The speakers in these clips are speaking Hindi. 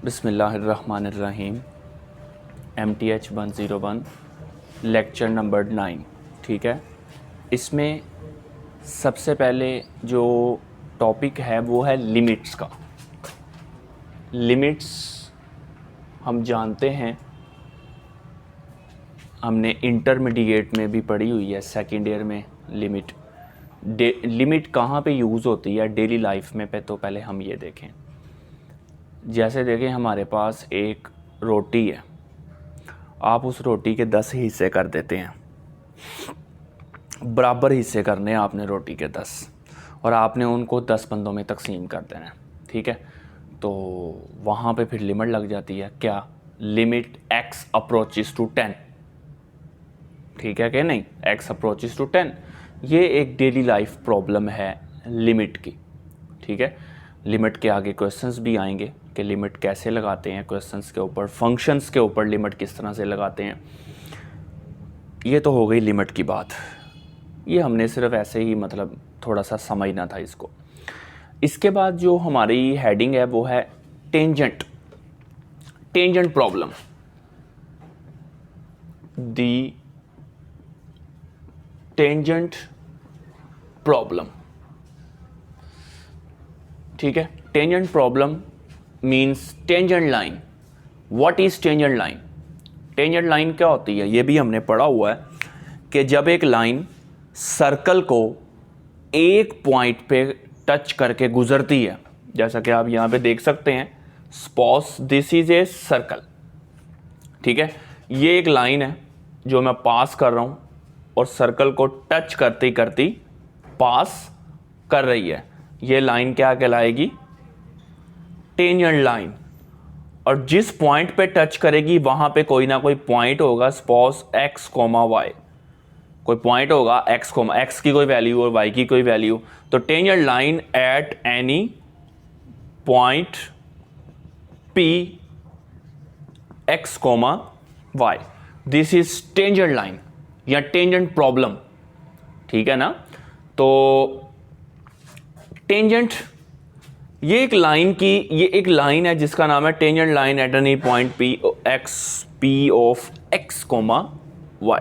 बिस्मिल्लाहिर्रहमानिर्रहीम। MTH 101 lecture number 9। ठीक है, इसमें सबसे पहले जो टॉपिक है वो है लिमिट्स का। लिमिट्स हम जानते हैं, हमने इंटरमीडिएट में भी पढ़ी हुई है, सेकेंड ईयर में। लिमिट कहाँ पे यूज़ होती है डेली लाइफ में पे, तो पहले हम ये देखें। जैसे देखें, हमारे पास एक रोटी है, आप उस रोटी के 10 हिस्से कर देते हैं, बराबर हिस्से करने हैं आपने रोटी के 10, और आपने उनको 10 बंदों में तकसीम कर देना है। ठीक है, तो वहाँ पे फिर लिमिट लग जाती है। क्या? Limit x approaches to 10। ठीक है कि नहीं? x अप्रोचेस टू 10, ये एक डेली लाइफ प्रॉब्लम है लिमिट की। ठीक है, लिमिट के आगे क्वेश्चंस भी आएंगे कि लिमिट कैसे लगाते हैं, क्वेश्चंस के ऊपर, फंक्शंस के ऊपर लिमिट किस तरह से लगाते हैं। ये तो हो गई लिमिट की बात। ये हमने सिर्फ ऐसे ही मतलब थोड़ा सा समझना था इसको। इसके बाद जो हमारी हेडिंग है वो है टेंजेंट प्रॉब्लम। दी टेंजेंट प्रॉब्लम। ठीक है, tangent problem means tangent line. What is tangent line? Tangent line क्या होती है ये भी हमने पढ़ा हुआ है कि जब एक लाइन सर्कल को एक पॉइंट पे टच करके गुजरती है, जैसा कि आप यहाँ पे देख सकते हैं, suppose this is a circle. ठीक है, ये एक लाइन है जो मैं पास कर रहा हूँ और सर्कल को टच करती करती पास कर रही है। ये लाइन क्या कहलाएगी? Tangent line. और जिस पॉइंट पे टच करेगी वहां पे कोई ना कोई पॉइंट होगा, सपोज x, y, कोई पॉइंट होगा x की कोई वैल्यू और y की कोई वैल्यू। तो tangent line at any point p x, y, this is tangent line या टेंजेंट प्रॉब्लम। ठीक है ना? तो टेंजेंट ये एक एक लाइन है जिसका नाम है tangent line at any point p of x, y।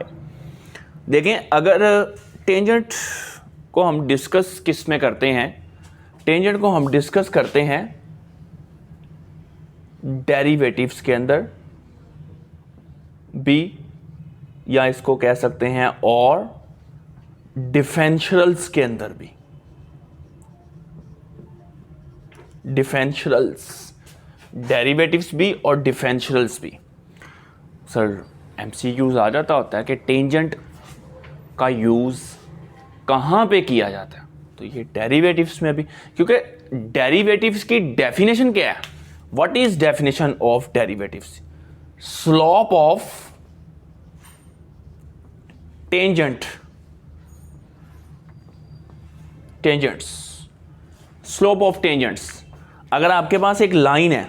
देखें, अगर टेंजेंट को हम डिस्कस किस में करते हैं, टेंजेंट को हम डिस्कस करते हैं डेरिवेटिव्स के अंदर भी, या इसको कह सकते हैं और डिफरेंशियल्स के अंदर भी। डिफरेंशियल्स, डेरिवेटिव्स भी और डिफरेंशियल्स भी। सर MCQs आ जाता होता है कि टेंजेंट का यूज़ कहाँ पे किया जाता है, तो ये डेरिवेटिव्स में भी, क्योंकि डेरिवेटिव्स की डेफिनेशन क्या है? What is definition of derivatives? Slope of tangents, slope of tangents. अगर आपके पास एक लाइन है,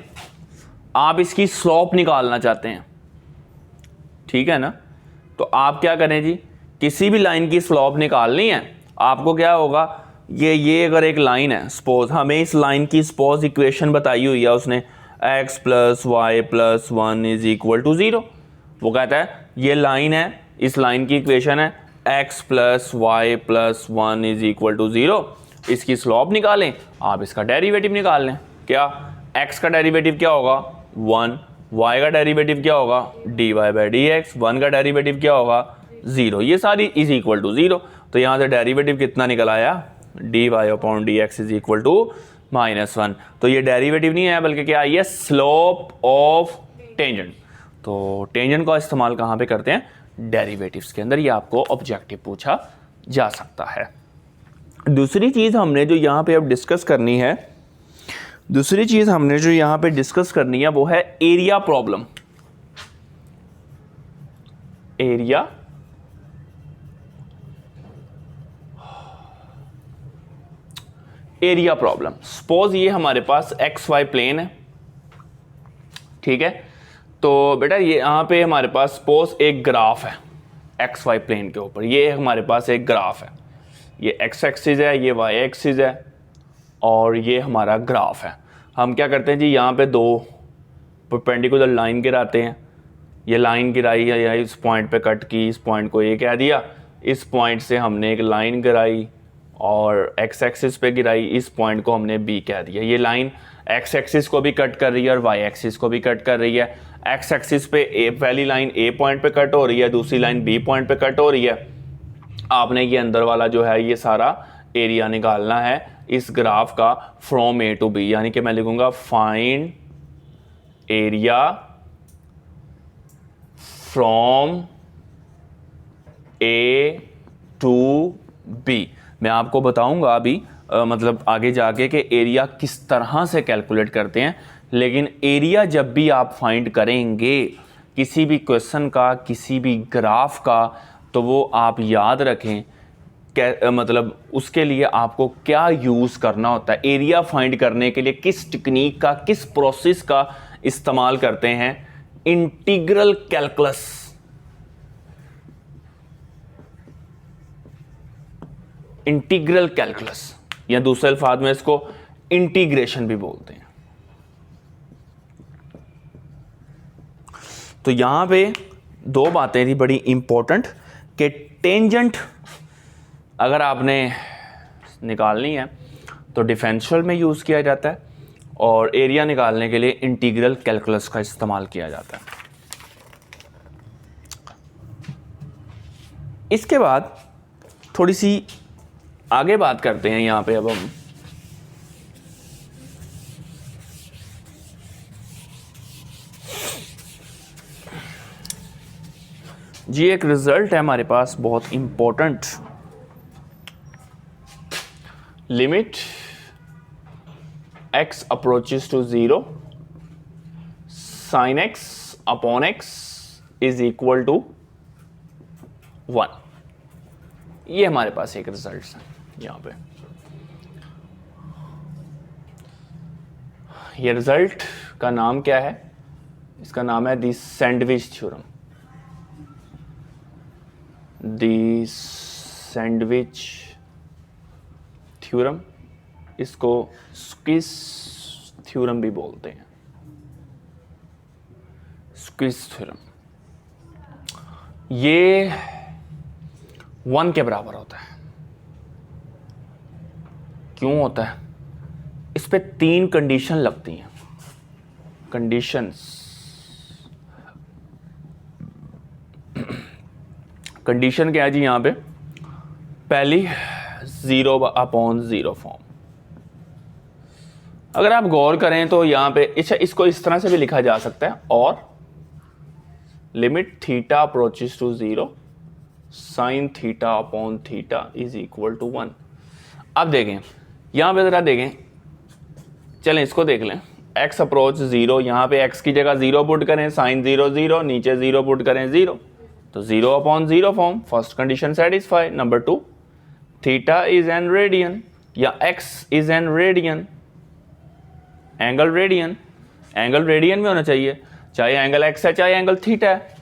आप इसकी स्लोप निकालना चाहते हैं, ठीक है ना, तो आप क्या करें जी, किसी भी लाइन की स्लोप निकालनी है आपको, क्या होगा, ये अगर एक लाइन है, सपोज हमें इस लाइन की सपोज इक्वेशन बताई हुई है उसने, x + y + 1 = 0। वो कहता है ये लाइन है, इस लाइन की इक्वेशन है x + y + 1 = 0, इसकी स्लोप निकालें, आप इसका डेरिवेटिव निकाल लें। क्या? x का डेरिवेटिव क्या होगा? 1, y का डेरिवेटिव क्या होगा? dy/dx, 1 का डेरिवेटिव क्या होगा? 0। ये सारी = 0। तो यहाँ से डेरिवेटिव कितना निकल आया? dy/dx = -1। तो ये डेरिवेटिव नहीं है बल्कि क्या? ये स्लोप ऑफ टेंजेंट। तो टेंजेंट का इस्तेमाल कहाँ पे करते हैं? डेरिवेटिव्स के अंदर। ये आपको ऑब्जेक्टिव पूछा जा सकता है। दूसरी चीज़ हमने जो यहाँ पे अब डिस्कस करनी है, वो है area problem. Area problem. Suppose ये हमारे पास XY प्लेन है, ठीक है, तो बेटा ये यहाँ पे हमारे पास सपोज एक ग्राफ है XY प्लेन के ऊपर। ये हमारे पास एक ग्राफ है, ये x एक्सिस है, ये y एक्सिस है, और ये हमारा ग्राफ है। हम क्या करते हैं जी, यहाँ पे दो परपेंडिकुलर लाइन गिराते हैं, ये लाइन गिराई है या इस पॉइंट पे कट की, इस पॉइंट को ए कह दिया, इस पॉइंट से हमने एक लाइन गिराई और एक्स एक्सिस पे गिराई, इस पॉइंट को हमने बी कह दिया। ये लाइन एक्स एक्सिस को भी कट कर रही है और वाई एक्सिस को भी कट कर रही है। एक्स एक्सिस पे पहली लाइन ए पॉइंट पे कट हो रही है, दूसरी लाइन बी पॉइंट पे कट हो रही है। आपने ये अंदर वाला जो है ये सारा एरिया निकालना है इस ग्राफ का फ्रॉम ए टू बी, यानी कि मैं लिखूंगा find area from A to B. मैं आपको बताऊंगा अभी मतलब आगे जाके कि एरिया किस तरह से कैलकुलेट करते हैं, लेकिन एरिया जब भी आप फाइंड करेंगे किसी भी क्वेश्चन का, किसी भी ग्राफ का, तो वो आप याद रखें मतलब उसके लिए आपको क्या यूज़ करना होता है। एरिया फाइंड करने के लिए किस टेक्निक का, किस प्रोसेस का इस्तेमाल करते हैं? Integral calculus. इंटीग्रल कैलकुलस या दूसरे अल्फाज में इसको इंटीग्रेशन भी बोलते हैं। तो यहां पे दो बातें थी बड़ी इंपॉर्टेंट कि टेंजेंट अगर आपने निकालनी है तो डिफरेंशियल में यूज़ किया जाता है और एरिया निकालने के लिए इंटीग्रल कैलकुलस का इस्तेमाल किया जाता है। इसके बाद थोड़ी सी आगे बात करते हैं यहां पे अब हम जी एक रिजल्ट है हमारे पास बहुत important. Limit x approaches to 0 sin x upon x is equal to 1। ये हमारे पास एक रिजल्ट है यहां पे। ये रिजल्ट का नाम क्या है? इसका नाम है दी सैंडविच थ्योरम। दी सैंडविच थ्योरम, इसको स्क्विज थ्योरम भी बोलते हैं। स्क्विज थ्योरम ये 1 के बराबर होता है। क्यों होता है? इस पे 3 कंडीशन लगती हैं। कंडीशंस कंडीशन क्या है जी यहां पे? पहली 0 अपॉन 0 फॉर्म। अगर आप गौर करें तो यहां पे इसको इस तरह से भी लिखा जा सकता है, और limit theta approaches to 0 sine theta upon theta is equal to 1। अब देखें यहां पे जरा देखें, चलें इसको देख लें। x अप्रोच 0, यहां पे x की जगह 0 पुट करें, साइन 0 0, नीचे 0 पुट करें 0, तो 0 upon 0 form. First condition satisfy. Number 2, theta is an radian या x is an radian, angle radian. Angle radian में होना चाहिए, चाहे एंगल x है चाहे एंगल थीटा है।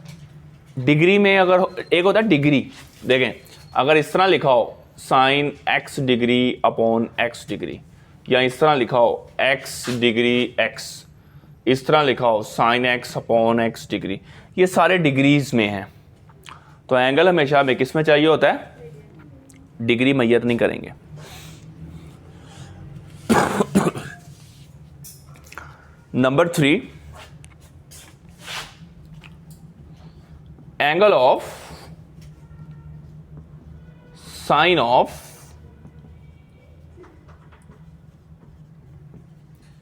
डिग्री में अगर एक होता है डिग्री, देखें अगर इस तरह लिखा हो sine x degree upon x degree, या इस तरह लिखा हो x डिग्री x, इस तरह लिखा हो sine x upon x degree, ये सारे डिग्रीज में हैं। तो एंगल हमेशा हमें किस में चाहिए होता है? डिग्री मैयत नहीं करेंगे। Number 3, angle of sine of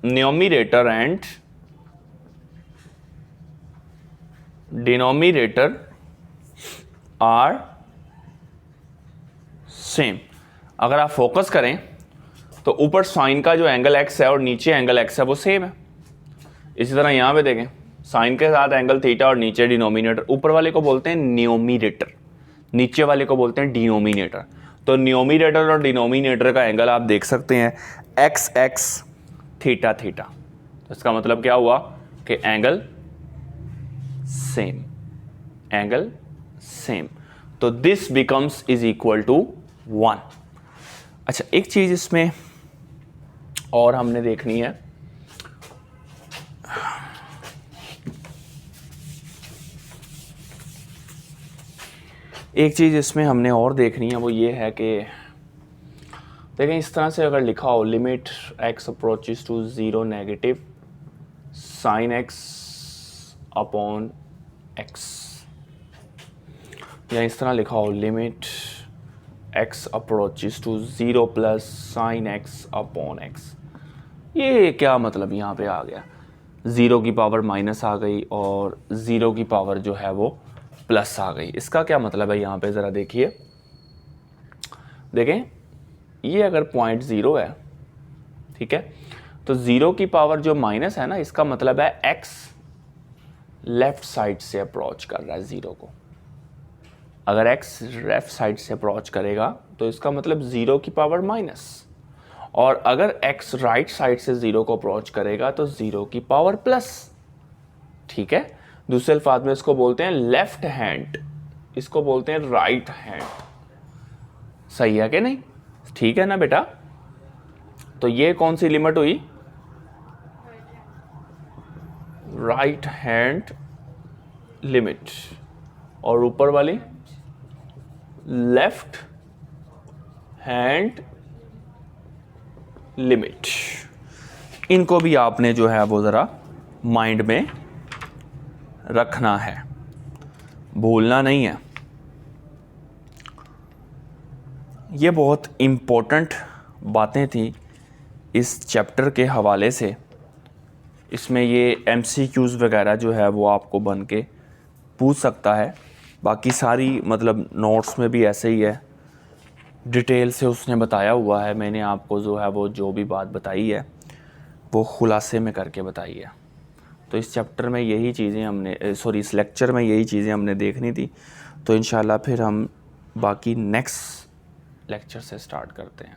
numerator and denominator are same. अगर आप फोकस करें तो ऊपर साइन का जो एंगल x है और नीचे एंगल x है वो सेम है। इसी तरह यहां पे देखें साइन के साथ एंगल थीटा और नीचे डिनोमिनेटर। ऊपर वाले को बोलते हैं न्यूमरेटर, नीचे वाले को बोलते हैं डिनोमिनेटर। तो न्यूमरेटर और डिनोमिनेटर का एंगल आप देख सकते हैं एक्स एक्स थीटा थीटा। तो इसका मतलब क्या हुआ कि एंगल सेम, एंगल सेम। तो this becomes is equal to 1। अच्छा एक चीज इसमें और हमने देखनी है, एक चीज़ इसमें हमने और देखनी है, वो ये है कि देखें इस तरह से अगर लिखा हो limit x approaches to 0 negative sine x upon x, या इस तरह लिखा हो limit x approaches to 0 plus sine x upon x, ये क्या मतलब यहाँ पे आ गया? 0 की पावर माइनस आ गई और 0 की पावर जो है वो प्लस आ गई। इसका क्या मतलब है यहाँ पे ज़रा देखिए, देखें ये अगर पॉइंट 0 है, ठीक है, तो 0 की पावर जो माइनस है ना, इसका मतलब है x लेफ्ट साइड से अप्रोच कर रहा है 0 को। अगर x लेफ्ट साइड से अप्रोच करेगा तो इसका मतलब 0 की पावर माइनस, और अगर x राइट साइड से 0 को अप्रोच करेगा तो 0 की पावर प्लस, ठीक है। दूसरे अल्फाज में इसको बोलते हैं लेफ्ट हैंड, इसको बोलते हैं राइट हैंड। सही है कि नहीं? ठीक है ना बेटा? तो ये कौन सी लिमिट हुई? राइट हैंड लिमिट, और ऊपर वाली लेफ्ट हैंड लिमिट। इनको भी आपने जो है वो ज़रा माइंड में रखना है, भूलना नहीं है। ये बहुत इम्पोर्टेंट बातें थी इस चैप्टर के हवाले से। इसमें ये MCQs वगैरह जो है वो आपको बन के पूछ सकता है। बाकी सारी मतलब नोट्स में भी ऐसे ही है, डिटेल से उसने बताया हुआ है। मैंने आपको जो है वो जो भी बात बताई है वो खुलासे में करके बताई है। तो इस चैप्टर में यही चीज़ें हमने इस लेक्चर में यही चीज़ें हमने देखनी थी। तो इंशाल्लाह फिर हम बाकी नेक्स्ट लेक्चर से स्टार्ट करते हैं।